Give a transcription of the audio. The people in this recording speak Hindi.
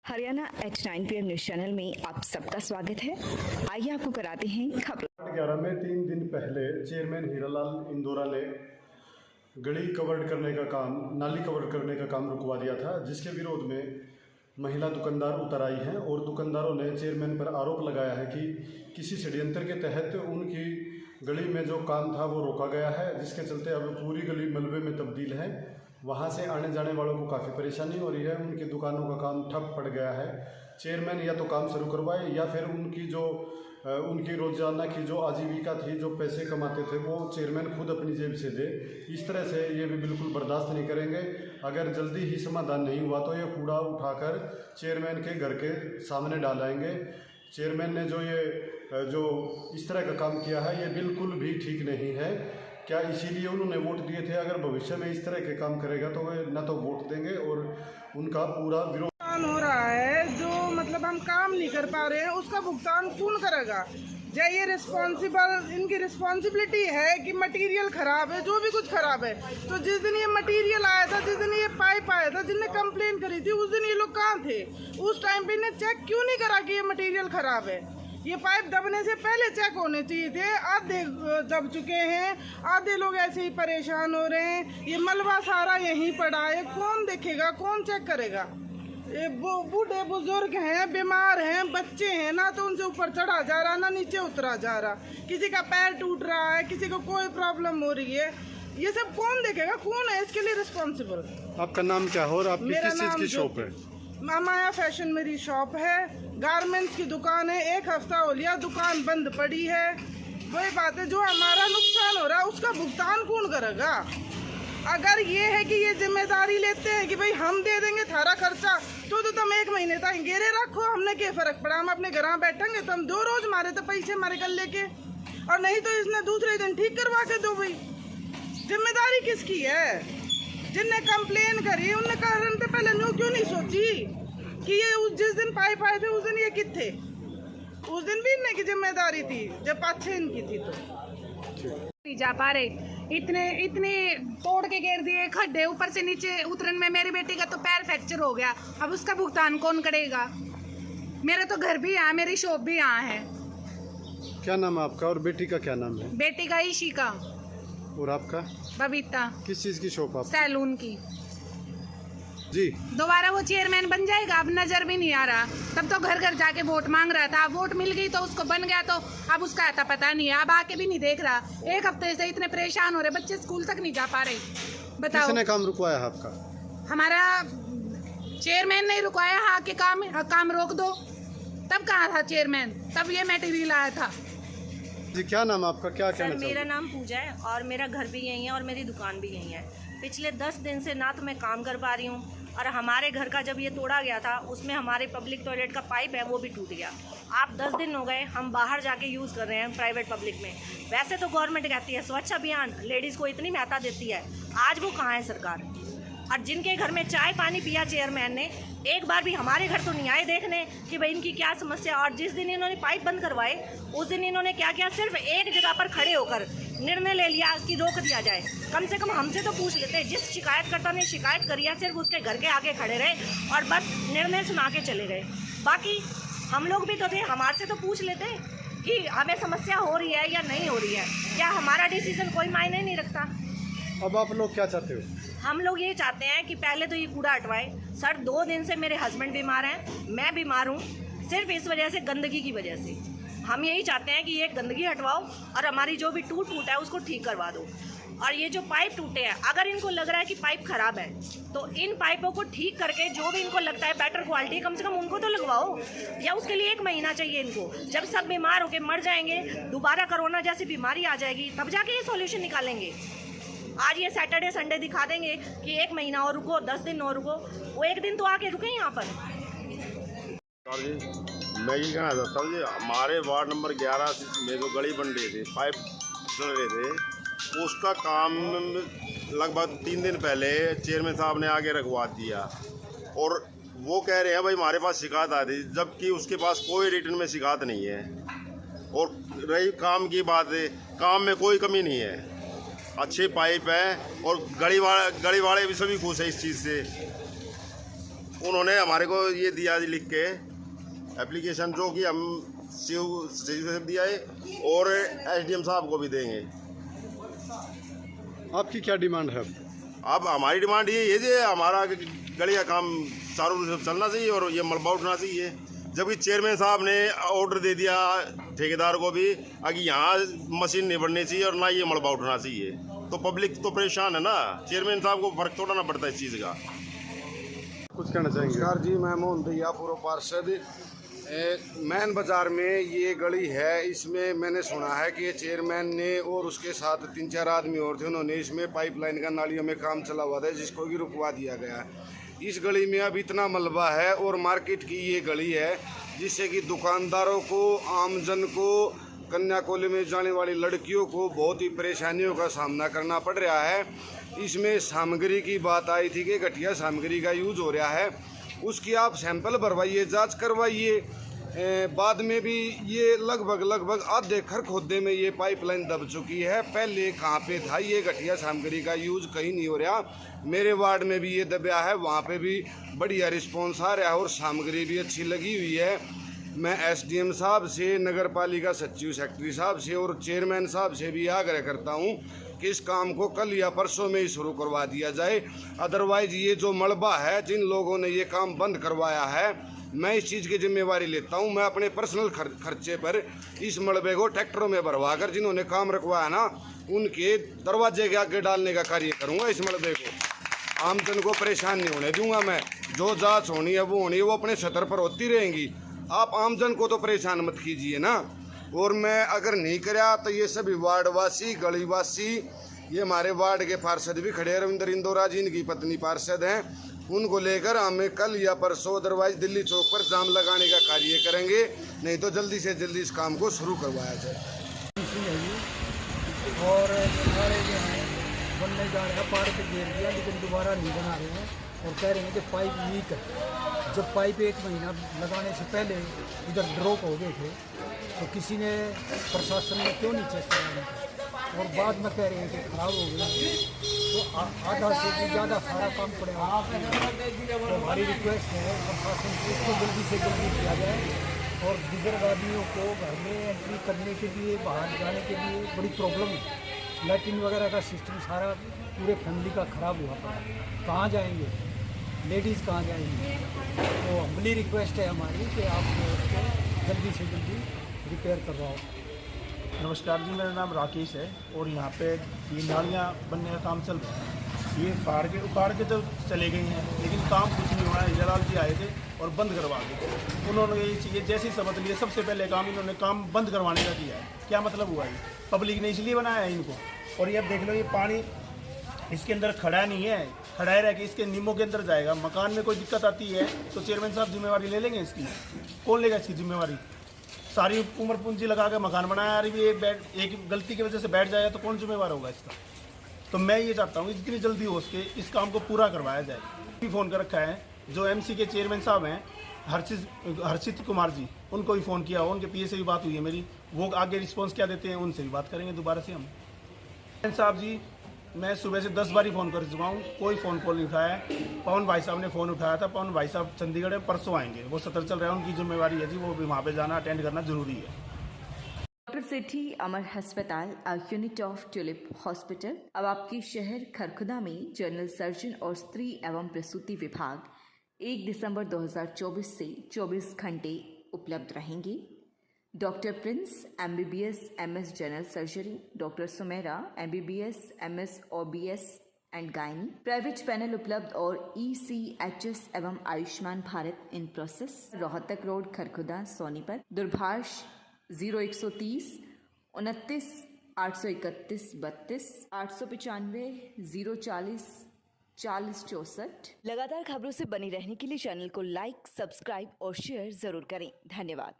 Haryana H9 PM news channel में आप सबका स्वागत है। आइए आपको कराते हैं खबर। 11 में 3 दिन पहले चेयरमैन हीरालाल इंदौरा ने गली कवर करने का काम, नाली कवर करने का काम रुकवा दिया था, जिसके विरोध में महिला दुकानदार उतर आई हैं और दुकानदारों ने चेयरमैन पर आरोप लगाया है कि किसी षड्यंत्र के तहत उनकी गली में जो काम था वो रोका गया है, जिसके चलते अब पूरी गली मलबे में तब्दील है। वहाँ से आने जाने वालों को काफ़ी परेशानी हो रही है। उनकी दुकानों का काम ठप पड़ गया है। चेयरमैन या तो काम शुरू करवाए या फिर उनकी रोजाना की जो आजीविका थी, जो पैसे कमाते थे, वो चेयरमैन खुद अपनी जेब से दे। इस तरह से ये भी बिल्कुल बर्दाश्त नहीं करेंगे। अगर जल्दी ही समाधान नहीं हुआ तो ये कूड़ा उठाकर चेयरमैन के घर के सामने डालेंगे। चेयरमैन ने जो इस तरह का काम किया है ये बिल्कुल भी ठीक नहीं है। क्या इसीलिए उन्होंने वोट दिए थे? अगर भविष्य में इस तरह के काम करेगा तो वे न तो वोट देंगे और उनका पूरा विरोध हो रहा है। जो मतलब हम काम नहीं कर पा रहे हैं उसका भुगतान कौन करेगा? जो ये इनकी रिस्पॉन्सिबिलिटी है कि मटेरियल खराब है, जो भी कुछ खराब है। तो जिस दिन ये मटेरियल आया था, जिस दिन ये पाइप आया था, जिनने कंप्लेन करी थी, उस दिन ये लोग कहाँ थे? उस टाइम पे इन्हें चेक क्यों नहीं करा कि ये मटेरियल खराब है? ये पाइप दबने से पहले चेक होने चाहिए थे। आधे दब चुके हैं, आधे लोग ऐसे ही परेशान हो रहे हैं। ये मलबा सारा यहीं पड़ा है, कौन देखेगा, कौन चेक करेगा? ये बूढ़े बुजुर्ग हैं, बीमार हैं, बच्चे हैं, ना तो उनसे ऊपर चढ़ा जा रहा ना नीचे उतरा जा रहा। किसी का पैर टूट रहा है, किसी को कोई प्रॉब्लम हो रही है। ये सब कौन देखेगा? कौन है इसके लिए रिस्पॉन्सिबल? आपका नाम क्या है और आपकी किस चीज़ की शॉप है? माया फैशन मेरी शॉप है, गारमेंट्स की दुकान है। 1 हफ्ता हो लिया दुकान बंद पड़ी है। वही बात है, जो हमारा नुकसान हो रहा है उसका भुगतान कौन करेगा? अगर ये है कि ये जिम्मेदारी लेते हैं कि भाई हम दे देंगे थारा खर्चा, तो तुम 1 महीने तक घेरे रखो, हमने क्या फर्क पड़ा? हम अपने घर बैठेंगे तो हम 2 रोज मारे तो पैसे हमारे कल लेके, और नहीं तो इसने दूसरे दिन ठीक करवा के दो। भाई जिम्मेदारी किसकी है? जिनने कंप्लेन करी उनने कारण से पहले न्यू क्यों नहीं सोची कि ये जिस दिन पाइप आए थे उस दिन ये किथे? उस दिन भी इनने की जिम्मेदारी थी जब पाछे इनकी थी। तो नहीं जा पा रहे, इतने तोड़ के घेर दिए खड्डे, ऊपर से नीचे उतरन में मेरी बेटी का तो पैर फ्रैक्चर हो गया। अब उसका भुगतान कौन करेगा? मेरा तो घर भी यहाँ, मेरी शॉप भी यहाँ है। क्या नाम है आपका और बेटी का क्या नाम है? बेटी का ईशिका और आपका? बबीता। किस चीज़ की शॉप आप? सैलून की। जी, दोबारा वो चेयरमैन बन जाएगा? अब नजर भी नहीं आ रहा। तब तो घर घर जाके वोट मांग रहा था, वोट मिल गई तो उसको बन गया, तो अब उसका आता पता नहीं है। अब आके भी नहीं देख रहा। 1 हफ्ते से इतने परेशान हो रहे, बच्चे स्कूल तक नहीं जा पा रहे। बताओ, किसने काम रुकवाया है आपका? हमारा चेयरमैन ने रुकवाया। हाँ कि काम रोक दो। तब कहाँ था चेयरमैन? तब ये मटेरियल आया था। जी, क्या नाम आपका? क्या कहना सर, मेरा नाम पूजा है और मेरा घर भी यहीं है और मेरी दुकान भी यहीं है। पिछले 10 दिन से ना तो मैं काम कर पा रही हूँ, और हमारे घर का जब ये तोड़ा गया था उसमें हमारे पब्लिक टॉयलेट का पाइप है वो भी टूट गया। आप 10 दिन हो गए हम बाहर जाके यूज़ कर रहे हैं प्राइवेट पब्लिक में। वैसे तो गवर्नमेंट कहती है स्वच्छ अभियान, लेडीज़ को इतनी महत्ता देती है, आज वो कहाँ है सरकार? और जिनके घर में चाय पानी पिया चेयरमैन ने, एक बार भी हमारे घर तो नहीं आए देखने कि भाई इनकी क्या समस्या। और जिस दिन इन्होंने पाइप बंद करवाए उस दिन इन्होंने क्या किया? सिर्फ एक जगह पर खड़े होकर निर्णय ले लिया कि रोक दिया जाए। कम से कम हमसे तो पूछ लेते। जिस शिकायतकर्ता ने शिकायत करी है सिर्फ उसके घर के आगे खड़े रहे और बस निर्णय सुना के चले गए। बाकी हम लोग भी तो थे, हमारे से तो पूछ लेते कि हमें समस्या हो रही है या नहीं हो रही है। क्या हमारा डिसीजन कोई मायने नहीं रखता? अब आप लोग क्या चाहते हो? हम लोग ये चाहते हैं कि पहले तो ये कूड़ा हटवाए। सर, 2 दिन से मेरे हस्बैंड बीमार हैं, मैं बीमार हूँ, सिर्फ इस वजह से, गंदगी की वजह से। हम यही चाहते हैं कि ये गंदगी हटवाओ और हमारी जो भी टूट है उसको ठीक करवा दो। और ये जो पाइप टूटे हैं, अगर इनको लग रहा है कि पाइप ख़राब है तो इन पाइपों को ठीक करके जो भी इनको लगता है बेटर क्वालिटी, कम से कम उनको तो लगवाओ। या उसके लिए 1 महीना चाहिए इनको। जब सब बीमार होकर मर जाएंगे, दोबारा कोरोना जैसी बीमारी आ जाएगी, तब जाके ये सॉल्यूशन निकालेंगे। आज ये सैटरडे संडे दिखा देंगे कि 1 महीना और रुको, 10 दिन और रुको। वो 1 दिन तो आके रुके यहाँ पर। मैं ये कहना चाहता हूँ जी, हमारे वार्ड नंबर 11 में जो गली बन रही थी, पाइप चल रहे थे, उसका काम लगभग 3 दिन पहले चेयरमैन साहब ने आगे रखवा दिया। और वो कह रहे हैं भाई हमारे पास शिकायत आ रही, जबकि उसके पास कोई रिटर्न में शिकायत नहीं है। और रही काम की बात है, काम में कोई कमी नहीं है, अच्छे पाइप है और गली वाले भी सभी खुश है इस चीज़ से। उन्होंने हमारे को ये दिया लिख के एप्लीकेशन, जो कि हम सीओ दिया है और एसडीएम साहब को भी देंगे। आपकी क्या डिमांड है? अब हमारी डिमांड ये है कि हमारा गली का काम चारों रूप से चलना चाहिए और ये मलबा उठना चाहिए। जबकि चेयरमैन साहब ने ऑर्डर दे दिया ठेकेदार को भी कि यहाँ मशीन नहीं बढ़नी चाहिए और ना ये मलबा उठना चाहिए, तो पब्लिक तो परेशान है ना। चेयरमैन साहब को फर्क तोड़ना पड़ता है इस चीज़ का। कुछ कहना चाहेंगे? नमस्कार जी, मैं मोहन दैया, पूर्व पार्षद। मैन बाज़ार में ये गली है, इसमें मैंने सुना है कि चेयरमैन ने और उसके साथ 3-4 आदमी और थे, उन्होंने इसमें पाइपलाइन का नालियों में काम चला हुआ था, जिसको भी रुकवा दिया गया है। इस गली में अब इतना मलबा है और मार्केट की ये गली है, जिससे कि दुकानदारों को, आमजन को, कन्या कॉलेज में जाने वाली लड़कियों को बहुत ही परेशानियों का सामना करना पड़ रहा है। इसमें सामग्री की बात आई थी कि घटिया सामग्री का यूज हो रहा है, उसकी आप सैंपल भरवाइए, जांच करवाइए। बाद में भी ये लगभग आधे खरखोदे में ये पाइपलाइन दब चुकी है। पहले कहाँ पे था ये घटिया सामग्री का यूज? कहीं नहीं हो रहा। मेरे वार्ड में भी ये दबा है, वहाँ पे भी बढ़िया रिस्पॉन्स आ रहा है और सामग्री भी अच्छी लगी हुई है। मैं एसडीएम साहब से, नगर पालिका सचिव सेक्रेटरी साहब से और चेयरमैन साहब से भी आग्रह करता हूँ कि इस काम को कल या परसों में ही शुरू करवा दिया जाए। अदरवाइज ये जो मलबा है, जिन लोगों ने ये काम बंद करवाया है, मैं इस चीज़ की जिम्मेवारी लेता हूं। मैं अपने पर्सनल खर्चे पर इस मलबे को ट्रैक्टरों में भरवा कर जिन्होंने काम रखवाया ना, उनके दरवाजे के आगे डालने का कार्य करूंगा। इस मलबे को आमजन को परेशान नहीं होने दूंगा मैं। जो जांच होनी है वो होनी है, वो अपने सतर पर होती रहेंगी। आप आमजन को तो परेशान मत कीजिए ना। और मैं अगर नहीं कराया तो ये सभी वार्डवासी, गलीवासी, ये हमारे वार्ड के पार्षद भी खड़े हैं, रविंद्र इंदौरा जी, इनकी पत्नी पार्षद हैं, उनको लेकर हमें कल या परसों अदरवाइज दिल्ली चौक पर जाम लगाने का कार्य करेंगे। नहीं तो जल्दी से जल्दी इस काम को शुरू करवाया जाए। और हमारे जो है बनने जा रहे हैं, पार्क घेर दिया लेकिन दोबारा नहीं बना रहे हैं और कह रहे हैं कि पाइप लीक है। जब पाइप 1 महीना लगाने से पहले इधर ड्रॉप हो गए थे तो किसी ने, प्रशासन ने क्यों नहीं चेक कराया? और बाद में कह रहे हैं कि ख़राब हो गई, तो आधा से भी ज़्यादा सारा काम पड़ेगा। तो हमारी रिक्वेस्ट है प्रशासन से इसको जल्दी से जल्दी किया जाए। और बुजुर्ग आदमियों को घर में एंट्री करने के लिए, बाहर जाने के लिए बड़ी प्रॉब्लम है। लैट्रिन वगैरह का सिस्टम सारा पूरे फैमिली का ख़राब हुआ पड़ा है। कहाँ जाएंगे लेडीज़, कहाँ जाएंगी? तो हम्बली रिक्वेस्ट है हमारी कि आप इसको जल्दी से जल्दी रिपेयर करवाओ। नमस्कार जी, मेरा नाम राकेश है और यहाँ पे ये नालियाँ बनने का काम चल रहा है। ये उखाड़ के तो चले गई हैं, लेकिन काम कुछ नहीं हुआ है। जलाल जी आए थे और बंद करवा दिए। उन्होंने ये जैसी समझ लिए, सबसे पहले काम इन्होंने काम बंद करवाने का किया है। क्या मतलब हुआ है? पब्लिक ने इसलिए बनाया है इनको। और ये देख लो, ये पानी इसके अंदर खड़ा नहीं है, खड़ा रह के इसके नीमों के अंदर जाएगा। मकान में कोई दिक्कत आती है तो चेयरमैन साहब जिम्मेवारी ले लेंगे इसकी? कौन लेगा इसकी जिम्मेवारी? सारी उम्र पूंजी लगा के मकान बनाया, अरे भी एक गलती की वजह से बैठ जाए तो कौन जिम्मेवार होगा इसका? तो मैं ये चाहता हूँ जितनी जल्दी हो सके इस काम को पूरा करवाया जाए। भी फ़ोन कर रखा है, जो एमसी के चेयरमैन साहब हैं हर्षित कुमार जी, उनको भी फ़ोन किया, उनके पीए से भी बात हुई है मेरी। वो आगे रिस्पॉन्स क्या देते हैं उनसे भी बात करेंगे दोबारा से हम। साहब जी, मैं सुबह से 10 बार फ़ोन कर चुका हूँ, कोई फ़ोन कॉल नहीं उठाया है। पवन भाई साहब ने फ़ोन उठाया था। पवन भाई साहब चंडीगढ़ में परसों आएंगे, वो सत्र चल रहा है, उनकी जिम्मेवारी है जी, वो भी वहाँ पे जाना, अटेंड करना जरूरी है। डॉक्टर सेठी अमर अस्पताल, a unit of tulip hospital अब आपके शहर खरखुदा में जनरल सर्जन और स्त्री एवं प्रसूति विभाग 1 दिसंबर 2024 से 24 घंटे उपलब्ध रहेंगे। Doctor Prince MBBS MS general surgery, doctor Sumera MBBS MS OBS and gynae, private panel उपलब्ध और ECHS एवं Ayushman Bharat in process. Rohtak road, Kharkhoda, Sonipat. दूरभाष 0130 29 831 32 895 040 40 64। लगातार खबरों से बनी रहने के लिए चैनल को लाइक, सब्सक्राइब और शेयर जरूर करें। धन्यवाद।